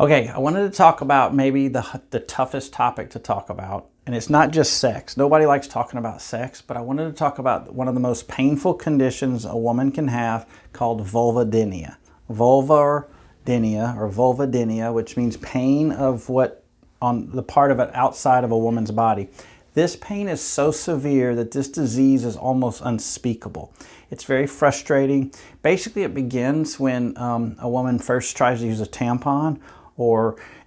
Okay, I wanted to talk about maybe the toughest topic to talk about. And it's not just sex. Nobody likes talking about sex, but I wanted to talk about one of the most painful conditions a woman can have called vulvodynia. Vulvodynia, which means pain of what on the part of it outside of a woman's body. This pain is so severe that this disease is almost unspeakable. It's very frustrating. Basically, it begins when a woman first tries to use a tampon,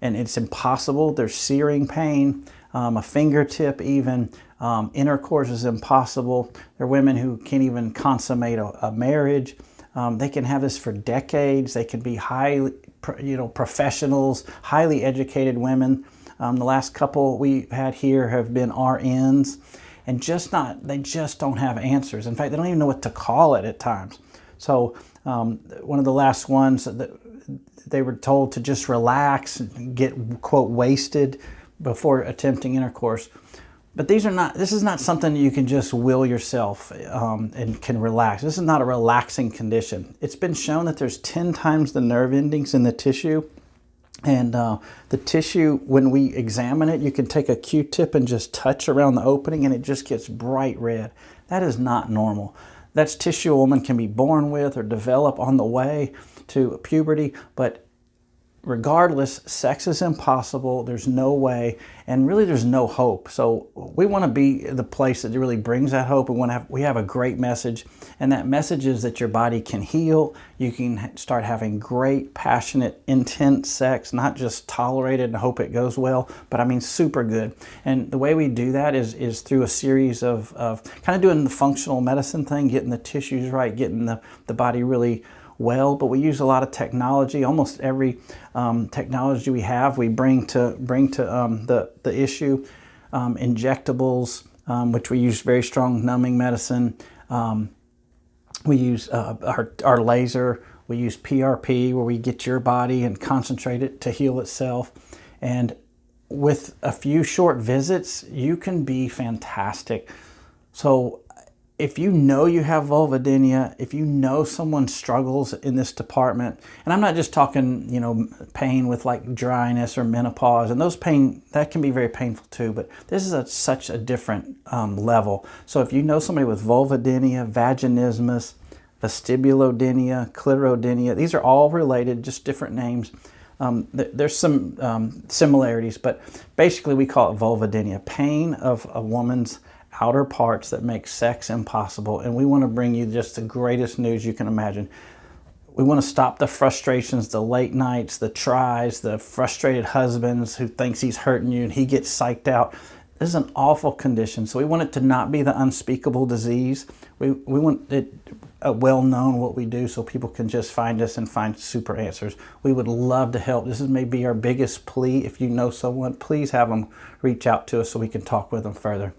and it's impossible. There's searing pain, a fingertip even. Intercourse is impossible. There are women who can't even consummate a marriage. They can have this for decades. They can be highly, professionals, highly educated women. The last couple we've had here have been RNs, and they just don't have answers. In fact, they don't even know what to call it at times. So one of the last ones, they were told to just relax and get, quote, wasted before attempting intercourse. But this is not something you can just will yourself and can relax. This is not a relaxing condition. It's been shown that there's 10 times the nerve endings in the tissue. And the tissue, when we examine it, you can take a Q-tip and just touch around the opening and it just gets bright red. That is not normal. That's tissue a woman can be born with or develop on the way to puberty, but regardless, sex is impossible. There's no way, and really there's no hope. So we want to be the place that really brings that hope. We have a great message, and that message is that your body can heal. You can start having great, passionate, intense sex, not just tolerate it and hope it goes well, but I mean super good. And the way we do that is through a series of kind of doing the functional medicine thing, getting the tissues right, getting the body really well, but we use a lot of technology. Almost every technology we have, we bring to the issue. Injectables, which we use very strong numbing medicine. We use our laser. We use PRP, where we get your body and concentrate it to heal itself. And with a few short visits, you can be fantastic. So if you know you have vulvodynia, if you know someone struggles in this department, and I'm not just talking, pain with like dryness or menopause, and those pain, that can be very painful too, but this is such a different level. So if you know somebody with vulvodynia, vaginismus, vestibulodynia, clitoridynia, these are all related, just different names. There's some similarities, but basically we call it vulvodynia, pain of a woman's outer parts that make sex impossible. And we want to bring you just the greatest news you can imagine. We want to stop the frustrations, the late nights, the tries, the frustrated husbands who thinks he's hurting you and he gets psyched out. This is an awful condition. So we want it to not be the unspeakable disease. We want it well known what we do, so people can just find us and find super answers. We would love to help. This is maybe our biggest plea. If you know someone, please have them reach out to us so we can talk with them further.